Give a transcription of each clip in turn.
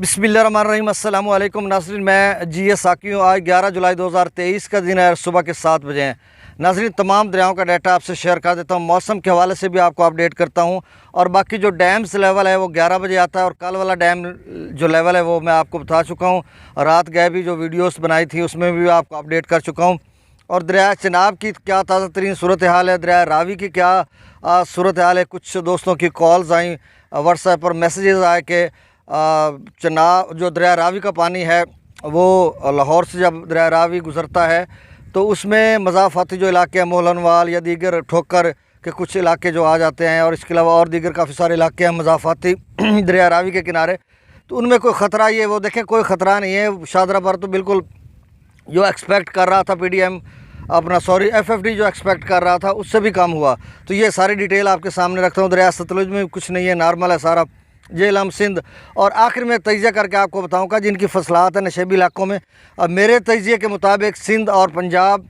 बिस्मिल्लाहिर्रहमानिर्रहीम। अस्सलाम वालेकुम नाज़रीन, मैं जी साकी हूँ। आज 11 जुलाई 2023 का दिन है, सुबह के 7 बजे हैं। नाज़रीन, तमाम दरियाओं का डाटा आपसे शेयर कर देता हूँ। मौसम के हवाले से भी आपको अपडेट करता हूँ और बाकी जो डैम्स लेवल है वो 11 बजे आता है और कल वाला डैम जो लेवल है वो मैं आपको बता चुका हूँ। रात गए भी जो वीडियोस बनाई थी उसमें भी आपको अपडेट कर चुका हूँ। और दरिया चनाब की क्या ताज़ा तरीन सूरत हाल है, दरिया रावी की क्या सूरत हाल है। कुछ दोस्तों की कॉल्स आई, व्हाट्सएप पर मैसेजेस आए कि चनाब जो दरिया रावी का पानी है वो लाहौर से जब दरिया रावी गुज़रता है तो उसमें मज़ाफ़ाती जो इलाके हैं, मोहलनवाल या दीगर ठोकर के कुछ इलाके जो आ जाते हैं और इसके अलावा और दीगर काफ़ी सारे इलाके हैं मज़ाफ़ाती दरिया रावी के किनारे, तो उनमें कोई ख़तरा ये वो देखें कोई ख़तरा नहीं है। शादरा पर तो बिल्कुल जो एक्सपेक्ट कर रहा था PDM FFD जो एक्सपेक्ट कर रहा था उससे भी कम हुआ। तो ये सारी डिटेल आपके सामने रखता हूँ। दरिया सतलुज में कुछ नहीं है, नॉर्मल है सारा, जेहलम सिंध। और आखिर में तजिया करके आपको बताऊंगा जिनकी फसलात है नशेबी इलाकों में। अब मेरे तजिए के मुताबिक सिंध और पंजाब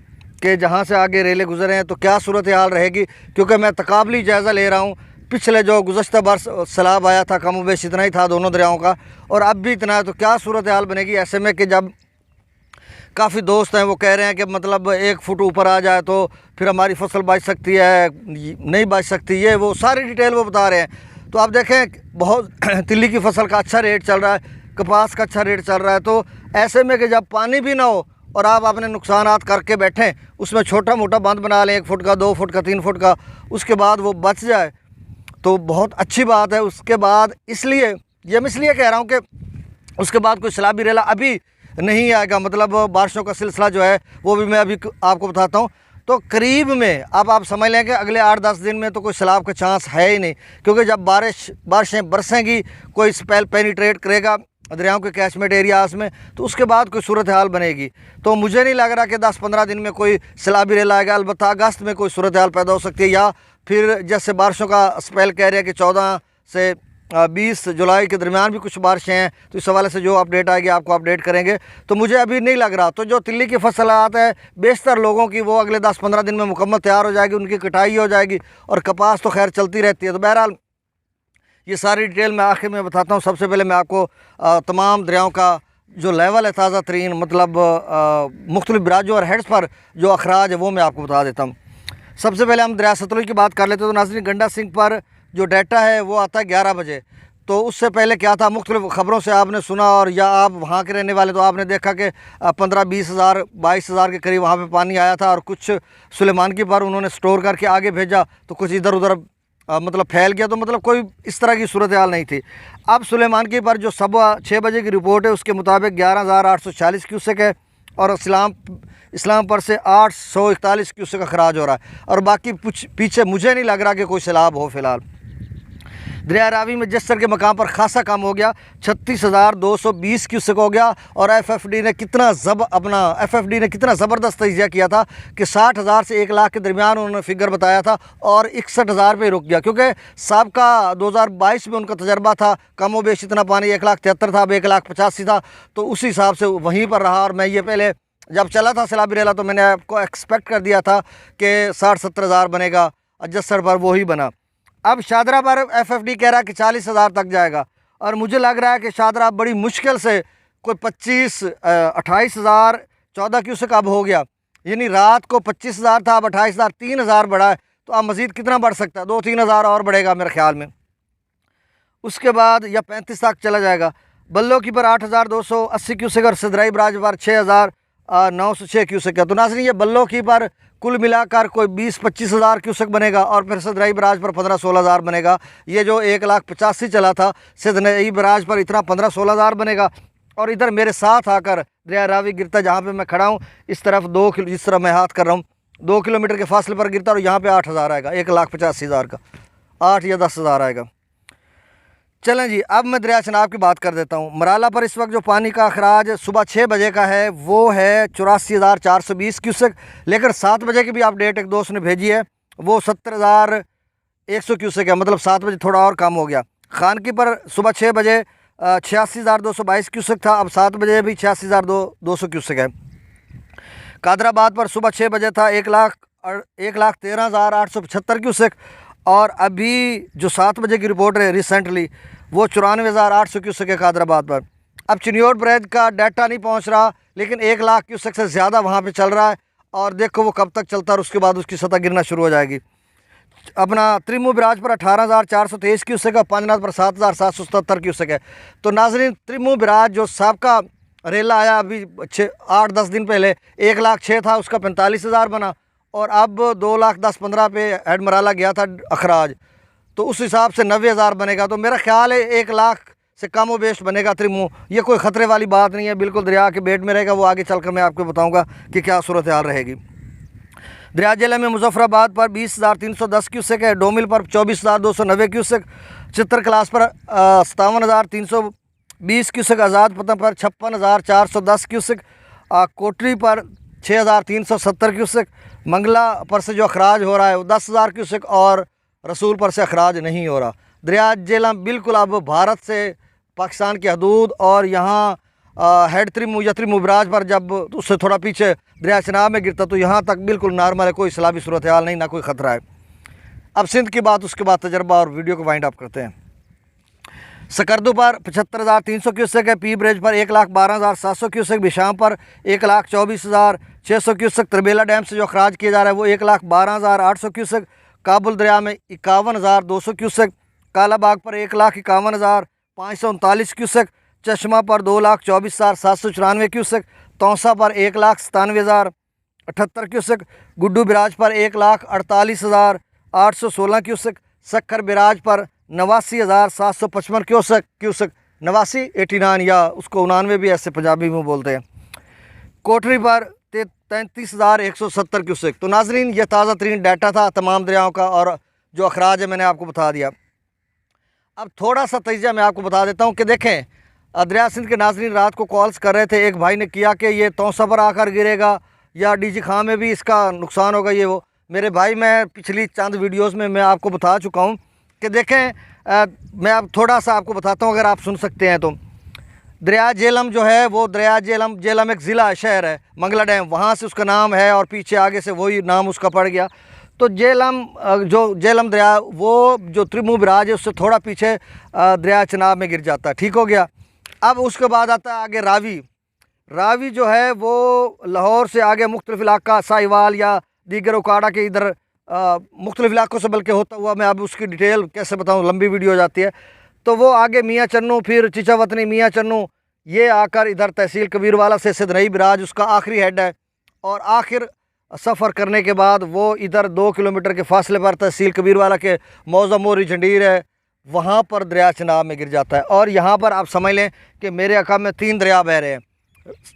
के जहां से आगे रेले गुजरे हैं तो क्या सूरत हाल रहेगी, क्योंकि मैं तकाबली जायज़ा ले रहा हूं। पिछले जो गुज़श्ता बरस सैलाब आया था कम बेश इतना ही था दोनों दरियाओं का, और अब भी इतना है, तो क्या सूरत हाल बनेगी ऐसे में कि जब काफ़ी दोस्त हैं वो कह रहे हैं कि मतलब 1 फुट ऊपर आ जाए तो फिर हमारी फसल बच सकती है, नहीं बच सकती, ये वो सारी डिटेल वो बता रहे हैं। तो आप देखें बहुत तिल्ली की फसल का अच्छा रेट चल रहा है, कपास का अच्छा रेट चल रहा है। तो ऐसे में कि जब पानी भी ना हो और आप अपने नुकसानात करके बैठें, उसमें छोटा मोटा बंद बना लें 1 फुट का, 2 फुट का, 3 फुट का, उसके बाद वो बच जाए तो बहुत अच्छी बात है। उसके बाद इसलिए ये मैं इसलिए कह रहा हूँ कि उसके बाद कोई सैलाबी रेला अभी नहीं आएगा, मतलब बारिशों का सिलसिला जो है वो भी मैं अभी आपको बताता हूँ। तो करीब में अब आप समझ लें कि अगले 8-10 दिन में तो कोई सैलाब का चांस है ही नहीं, क्योंकि जब बारिशें बरसेंगी, कोई स्पेल पेनिट्रेट करेगा दरियाओं के कैचमेंट एरियाज़ में, तो उसके बाद कोई सूरत हाल बनेगी। तो मुझे नहीं लग रहा कि 10-15 दिन में कोई सैलाबी रेला आएगा। अलबत्ता अगस्त में कोई सूरत हाल पैदा हो सकती है, या फिर जैसे बारिशों का स्पेल कह रहे हैं कि 14 से 20 जुलाई के दरमियान भी कुछ बारिशें हैं, तो इस हवाले से जो अपडेट आएगी आपको अपडेट करेंगे। तो मुझे अभी नहीं लग रहा। तो जो तिल्ली की फसलात है बेशतर लोगों की वो अगले 10-15 दिन में मुकम्मल तैयार हो जाएगी, उनकी कटाई हो जाएगी, और कपास तो खैर चलती रहती है। तो बहरहाल ये सारी डिटेल मैं आखिर में बताता हूँ। सबसे पहले मैं आपको तमाम दरियाओं का जो लेवल है ताज़ा तरीन, मतलब मुख्तलिफ बराजों और हेड्स पर जो अखराज है वो मैं आपको बता देता हूँ। सबसे पहले हम दरिया सतलुज की बात कर लेते हैं। तो नाज़रीन, गंडा सिंह पर जो डाटा है वो आता है 11 बजे। तो उससे पहले क्या था, मुख्तलिफ ख़बरों से आपने सुना, और या आप वहाँ के रहने वाले तो आपने देखा कि 15-20 हज़ार 22 हज़ार के करीब वहाँ पे पानी आया था, और कुछ सुलेमानकी पर उन्होंने स्टोर करके आगे भेजा, तो कुछ इधर उधर मतलब फैल गया। तो मतलब कोई इस तरह की सूरत हाल नहीं थी। अब सुलेमानकी पर जो सुबह 6 बजे की रिपोर्ट है उसके मुताबिक 11,840 क्यूसेक है, और इस्लाम पर से 841 क्यूसेक का खराज हो रहा है, और बाकी कुछ पीछे मुझे नहीं लग रहा कि कोई सैलाब हो। फ़िलहाल दरिया रावी में जस्सर के मकाम पर खासा कम हो गया, 36,220 क्यूसेक हो गया। और FFD ने कितना ज़बरदस्त तजिया किया था कि 60,000 से 1 लाख के दरमियान उन्होंने फिगर बताया था, और 61,000 पे रुक गया, क्योंकि साबका 2022 में उनका तजर्बा था कम व बेश इतना पानी 1,73,000 था, अब 1,85,000 था, तो उस हिसाब से वहीं पर रहा। और मैं ये पहले जब चला था सैलाबी रेला तो मैंने आपको एक्सपेक्ट कर दिया था कि 60-70 हज़ार बनेगा, जस्सर पर वही बना। अब शादरा पर FFD कह रहा है कि 40,000 तक जाएगा, और मुझे लग रहा है कि शादरा बड़ी मुश्किल से कोई 28 हज़ार 14 क्यूसेक अब हो गया, यानी रात को 25,000 था, अब 28,000, 3,000 बढ़ा है। तो अब मज़ीद कितना बढ़ सकता है, 2-3 हज़ार और बढ़ेगा मेरे ख्याल में। उसके बाद या 35 तक चला जाएगा। बल्लो की पर 8,280 क्यूसेक और सदराई बराज पर 6,906 क्यूसेक है। तो नाज़रीन, ये बल्लो की पर कुल मिलाकर कोई 20-25 हज़ार क्यूसेक बनेगा, और फिर सदराई बराज पर 15-16 हज़ार बनेगा। ये जो 1,85,000 चला था सदराई बराज पर इतना 15-16 हज़ार बनेगा। और इधर मेरे साथ आकर दरिया रावी गिरता, जहाँ पे मैं खड़ा हूँ इस तरफ 2 किलो, जिस तरह मैं हाथ कर रहा हूँ 2 किलोमीटर के फासले पर गिरता, और यहाँ पे 8,000 आएगा, 1,85,000 का 8 या 10 हज़ार आएगा। चलें जी, अब मैं दरिया चनाब की बात कर देता हूँ। मराला पर इस वक्त जो पानी का अखराज सुबह 6 बजे का है वो है 84,420 क्यूसेक, लेकिन 7 बजे की भी अपडेट एक दोस्त ने भेजी है, वो 70,100 क्यूसेक है, मतलब 7 बजे थोड़ा और कम हो गया। खानकी पर सुबह 6 बजे 86,222 क्यूसेक था, अब 7 बजे भी 86,200 क्यूसेक है। कादराबाद पर सुबह 6 बजे था 1,13,875 क्यूसेक, और अभी जो 7 बजे की रिपोर्ट है रिसेंटली वो 94,800 क्यूसेक है कादराबाद पर। अब चिन्योट ब्रिज का डाटा नहीं पहुंच रहा, लेकिन 1 लाख क्यूसेक से ज़्यादा वहाँ पे चल रहा है और देखो वो कब तक चलता है और उसके बाद उसकी सतह गिरना शुरू हो जाएगी। अपना त्रिमू बराज पर 18,423 क्यूसेक है, पांचनाथ पर 7,777 क्यूसेक है। तो नाजरीन, त्रिमू बराज जो साबका रेला आया अभी 8-10 दिन पहले 1,06,000 था, उसका 45,000 बना और अब 2,10,15 पे हेड मराला गया था अखराज, तो उस हिसाब से 90,000 बनेगा। तो मेरा ख्याल है 1 लाख से कम व बेश बनेगा त्रिमू। ये कोई ख़तरे वाली बात नहीं है, बिल्कुल दरिया के बेट में रहेगा। वो आगे चलकर मैं आपको बताऊंगा कि क्या सूरत हाल रहेगी। दरिया जिले में मुजफ्फराबाद पर 20,310 क्यूसेक है, डोमिल पर 24,290 क्यूसेक, चित्र क्लास पर 57,320 क्यूसेक, आज़ाद पतन पर 56,410 क्यूसेक, कोटरी पर 6,370 क्यूसेक, मंगला पर से जो अखराज हो रहा है वो 10,000 क्यूसेक और रसूल पर से अखराज नहीं हो रहा। दरिया जेलम बिल्कुल अब भारत से पाकिस्तान की हदूद और यहाँ हेड त्रिमू या त्रिमू बराज पर जब उससे थोड़ा पीछे दरिया चनाब में गिरता तो यहाँ तक बिल्कुल नॉर्मल है, कोई सैलाबी सूरत हाल नहीं, ना कोई ख़तरा है। अब सिंध की बात, उसके बाद तजर्बा और वीडियो को वाइंड अप करते हैं। सकरदू पर 75,300 क्यूसेक है, पी ब्रिज पर 1,12,700 क्यूसेक, बिशाम पर 1,24,600 क्यूसेक, त्रिबेला डैम से जो अखराज किया जा रहा है वो 1,12,800 क्यूसेक, काबुल दरिया में 51,200 क्यूसेक, कालाबाग पर 1,51,539 क्यूसेक, चश्मा पर 2,24,794 क्यूसेक, तौसा पर 1,97,078 क्यूसेक, गुड्डू बिराज पर 1,48,816 क्यूसेक, सक्खर बिराज पर 89,755 क्यूसेक 89 या उसको 99 भी ऐसे पंजाबी में बोलते हैं, कोटरी पर 33,170 क्यूसेक। तो नाजरीन, यह ताज़ा तरीन डाटा था तमाम दरियाओं का और जो अखराज है मैंने आपको बता दिया। अब थोड़ा सा तजिया मैं आपको बता देता हूँ कि देखें, दरिया सिंध के नाजरीन रात को कॉल्स कर रहे थे, एक भाई ने किया कि ये तौसा पर आकर गिरेगा या डीजी खां में भी इसका नुकसान होगा, ये वो। मेरे भाई, मैं पिछली चंद वीडियोस में मैं आपको बता चुका हूँ कि देखें, मैं अब थोड़ा सा आपको बताता हूँ अगर आप सुन सकते हैं तो। दरिया जेलम जो है वो दरिया जेलम एक ज़िला शहर है, मंगला डैम, वहाँ से उसका नाम है और पीछे आगे से वही नाम उसका पड़ गया। तो जेलम दरिया वो जो त्रिमू बराज है उससे थोड़ा पीछे दरिया चनाब में गिर जाता है, ठीक हो गया। अब उसके बाद आता है आगे रावी जो है वो लाहौर से आगे मुख्तलिफ इलाका साहिवाल या दीगर उकाड़ा के इधर मुख्तलिफ इलाकों से बल्कि होता हुआ, मैं अब उसकी डिटेल कैसे बताऊँ, लंबी वीडियो हो जाती है। तो वो आगे मियाँ चन्नू, फिर चिचावतनी मियाँ चन्नू, ये आकर इधर तहसील कबीरवाला से सिदनई बराज उसका आखिरी हेड है और आखिर सफ़र करने के बाद वो इधर 2 किलोमीटर के फासले पर तहसील कबीरवाला के मौजा मोरी झंडीर है, वहाँ पर दरिया चनाब में गिर जाता है। और यहाँ पर आप समझ लें कि मेरे अकाब में 3 दरिया बह रहे हैं,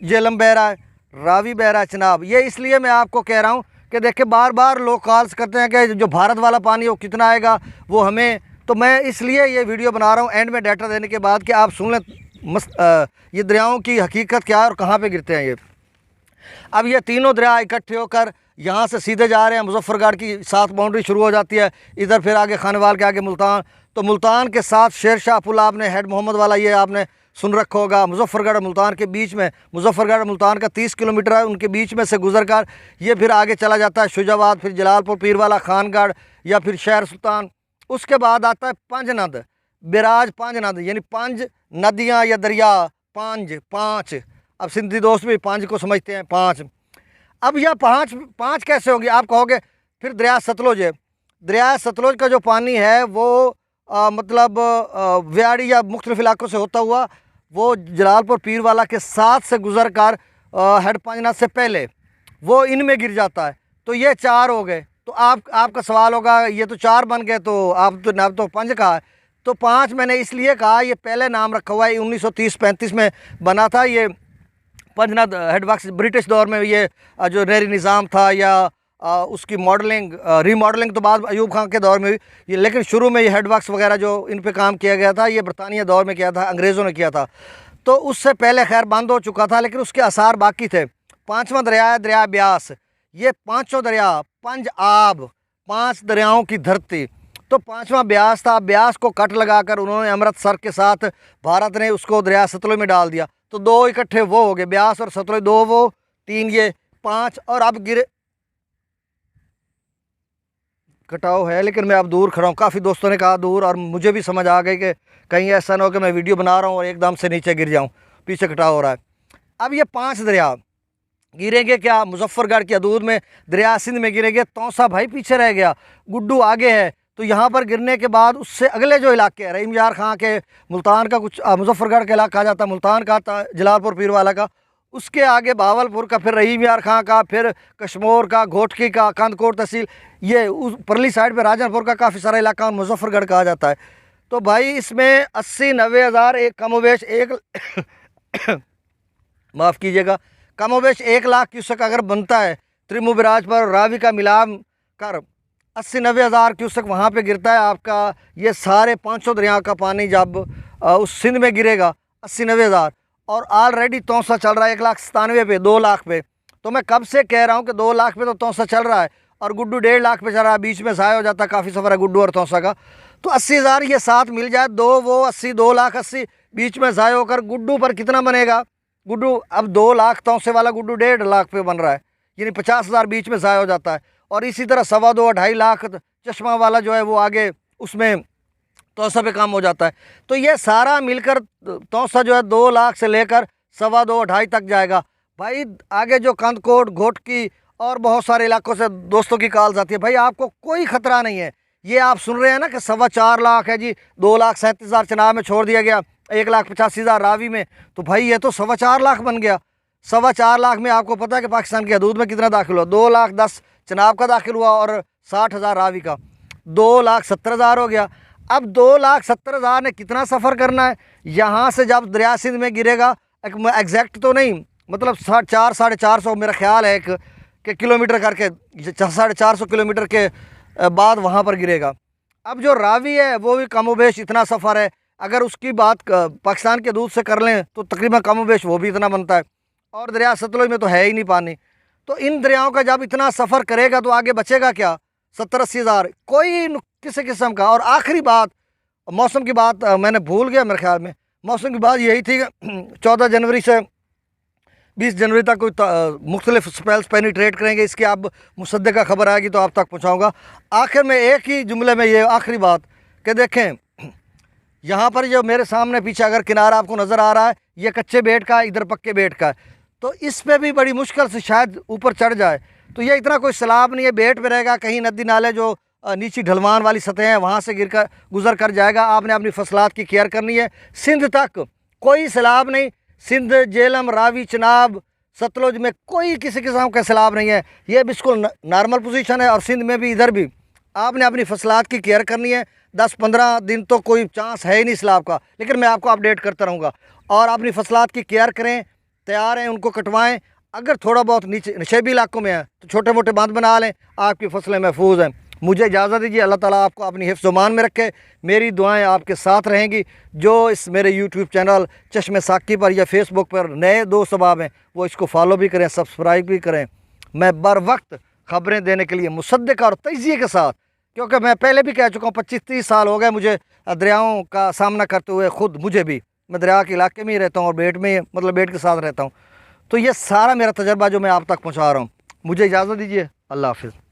जेलम बह रहा है, रावी बह रहा है, चनाब। ये इसलिए मैं आपको कह रहा हूँ कि देखिए बार बार लोग कॉल्स करते हैं कि जो भारत वाला पानी वो कितना आएगा वो हमें, तो मैं इसलिए ये वीडियो बना रहा हूँ एंड में डाटा देने के बाद कि आप सुन लें ये दरियाओं की हकीकत क्या है और कहाँ पे गिरते हैं ये। अब ये तीनों दरिया इकट्ठे होकर यहाँ से सीधे जा रहे हैं, मुजफ्फरगढ़ की साथ बाउंड्री शुरू हो जाती है, इधर फिर आगे खानेवाल के आगे मुल्तान, तो मुल्तान के साथ शेरशाह पुल आपने हेड मोहम्मद वाला ये आपने सुन रखा होगा। मुजफ्फरगढ़ मुल्तान के बीच में, मुजफ्फरगढ़ मुल्तान का 30 किलोमीटर है, उनके बीच में से गुजर कर ये फिर आगे चला जाता है शुजाबाद, फिर जलालपुर, पीरवाला, खानगढ़ या फिर शहर सुल्तान। उसके बाद आता है पंजनद बिराज, पंजनद यानी 5 नदियाँ या दरिया, 5 अब सिंधी दोस्त भी 5 को समझते हैं, 5। अब यह 5 कैसे होंगी आप कहोगे। फिर दरिया सतलुज है, दरिया सतलुज का जो पानी है वो मतलब व्याड़ी या मुख्तलिफ इलाकों से होता हुआ वो जलालपुर पीरवाला के साथ से गुजर कर हेड पंजनाथ से पहले वो इनमें गिर जाता है। तो ये 4 हो गए। तो आपका सवाल होगा ये तो 4 बन गए, तो आप तो 5 कहा है। तो 5 मैंने इसलिए कहा, ये पहले नाम रखा हुआ है, 1930-35 में बना था ये पंजनाथ हेडवर्क्स। ब्रिटिश दौर में ये जो नहरी निज़ाम था या उसकी मॉडलिंग रीमॉडलिंग तो बाद अयूब खान के दौर में हुई ये, लेकिन शुरू में ये हेडवर्क्स वगैरह जो इन पे काम किया गया था ये बरतानिया दौर में किया था, अंग्रेज़ों ने किया था। तो उससे पहले खैर बंद हो चुका था, लेकिन उसके आसार बाकी थे। 5वां दरिया है दरिया ब्यास। ये 5 दरिया, 5 आब, 5 दरियाओं की धरती। तो 5वां ब्यास था। ब्यास को कट लगाकर उन्होंने अमृतसर के साथ भारत ने उसको दरिया सतलुज में डाल दिया। तो 2 इकट्ठे वो हो गए, ब्यास और सतलुज, 2 वो, 3 ये, 5। और अब गिरे कटाव है, लेकिन मैं अब दूर खड़ा हूँ। काफ़ी दोस्तों ने कहा दूर, और मुझे भी समझ आ गई कि कहीं ऐसा ना हो कि मैं वीडियो बना रहा हूँ और एकदम से नीचे गिर जाऊँ। पीछे कटाव हो रहा है। अब ये 5 दरिया गिरेंगे क्या मुजफ्फरगढ़ की हदूद में, दरिया सिंध में गिरेंगे, तौसा भाई पीछे रह गया, गुड्डू आगे है। तो यहाँ पर गिरने के बाद उससे अगले जो इलाके हैं, रहीम यार खां के, मुल्तान का कुछ मुजफ्फरगढ़ का इलाका आ जाता है, मुल्तान का आता जलालपुर पीरवाला का, उसके आगे बावलपुर का, फिर रहीम यार खां का, फिर कश्मोर का, घोटकी का, कंदकोट तहसील, ये उस परली साइड पे राजनपुर का काफ़ी सारा इलाका मुजफ्फरगढ़ का आ जाता है। तो भाई इसमें 80-90 हज़ार एक कमोबेश एक माफ़ कीजिएगा, कमोबेश 1 लाख क्यूसेक अगर बनता है त्रिमु बिराज पर, रावी का मिलाप कर 80-90 हज़ार क्यूसेक वहाँ पे गिरता है आपका। ये सारे 500 दरिया का पानी जब उस सिंध में गिरेगा 80-90 हज़ार, और ऑलरेडी तौसा चल रहा है 1,97,000 पे, 2 लाख पे। तो मैं कब से कह रहा हूँ कि 2 लाख पे तो तौसा चल रहा है, और गुड्डू 1.5 लाख पे चल रहा है, बीच में ज़ाया हो जाता है, काफ़ी सफ़र है गुड्डू और तौसा का। तो 80 हज़ार ये साथ मिल जाए, 2 वो 80, 2,80,000 बीच में ज़ाया होकर गुड्डू पर कितना बनेगा? गुड्डू अब 2 लाख तौसे वाला गुड्डू 1.5 लाख पे बन रहा है, यानी 50 हज़ार बीच में ज़ाया हो जाता है। और इसी तरह 2.25-2.5 लाख चश्मा वाला जो है वो आगे उसमें तौसा पे काम हो जाता है। तो ये सारा मिलकर तौसा जो है 2 लाख से लेकर 2.25-2.5 तक जाएगा। भाई आगे जो कंदकोट, घोटकी और बहुत सारे इलाकों से दोस्तों की कॉल्स आती है, भाई आपको कोई ख़तरा नहीं है। ये आप सुन रहे हैं ना कि 4.25 लाख है जी, 2,37,000 चनाब में छोड़ दिया गया, 1,85,000 रावी में, तो भाई ये तो 4.25 लाख बन गया। 4.25 लाख में आपको पता है कि पाकिस्तान की हदूद में कितना दाखिल हुआ? 2,10,000 चनाब का दाखिल हुआ और 60,000 रावी का, 2,70,000 हो गया। अब 2,70,000 ने कितना सफ़र करना है? यहाँ से जब दरिया सिंध में गिरेगा, एग्जैक्ट तो नहीं, मतलब 400-450 मेरा ख्याल है एक कि किलोमीटर करके 450 किलोमीटर के बाद वहाँ पर गिरेगा। अब जो रावी है वो भी कमोबेश इतना सफ़र है, अगर उसकी बात पाकिस्तान के दूध से कर लें तो तकरीबन कमोबेश वो भी इतना बनता है, और दरिया सतलुज में तो है ही नहीं पानी। तो इन दरियाओं का जब इतना सफ़र करेगा तो आगे बचेगा क्या? 70-80 हज़ार, कोई किसी किस्म का। और आखिरी बात, मौसम की बात मैंने भूल गया, मेरे ख्याल में मौसम की बात यही थी कि 14 जनवरी से 20 जनवरी तक कोई मुख्तलिफ स्पेल्स पेनिट्रेट करेंगे, इसकी आप मुसद्दक़ा खबर आएगी तो आप तक पहुँचाऊँगा। आखिर में एक ही जुमले में ये आखिरी बात कि देखें, यहाँ पर जो मेरे सामने पीछे अगर किनारा आपको नज़र आ रहा है, ये कच्चे बेट का, इधर पक्के बेट का है, तो इस पर भी बड़ी मुश्किल से शायद ऊपर चढ़ जाए। तो ये इतना कोई सैलाब नहीं है, बेट पे रहेगा, कहीं नदी नाले जो नीची ढलवान वाली सतह हैं वहाँ से गुजर कर जाएगा। आपने अपनी फसलात की केयर करनी है। सिंध तक कोई सैलाब नहीं, सिंध, जेलम, रावी, चनाब, सतलुज में कोई किसी किस्म का सैलाब नहीं है, ये बिल्कुल नॉर्मल पोजीशन है। और सिंध में भी, इधर भी आपने अपनी फसलात की केयर करनी है। 10-15 दिन तो कोई चांस है ही नहीं सैलाब का, लेकिन मैं आपको अपडेट करता रहूँगा। और अपनी फसलात की केयर करें, तैयार हैं उनको कटवाएं। अगर थोड़ा बहुत नीचे नशेबी इलाकों में है तो छोटे मोटे बांध बना लें, आपकी फसलें महफूज हैं। मुझे इजाज़त दीजिए, अल्लाह ताला आपको अपनी हिफ्ज़ मान में रखे। मेरी दुआएं आपके साथ रहेंगी। जो इस मेरे यूट्यूब चैनल चश्मे साकी पर या फेसबुक पर नए दोस्त अहबाब हैं वो इसको फॉलो भी करें, सब्सक्राइब भी करें। मैं बर वक्त ख़बरें देने के लिए मुसद्दक़ और तज़िये के साथ, क्योंकि मैं पहले भी कह चुका हूँ, 25-30 साल हो गए मुझे दरियाओं का सामना करते हुए। ख़ुद मुझे भी, मैं दरिया के इलाके में ही रहता हूँ और बेट में, मतलब बेट के साथ रहता हूँ। तो ये सारा मेरा तजर्बा जो मैं आप तक पहुँचा रहा हूँ। मुझे इजाज़त दीजिए, अल्लाह हाफ़िज़।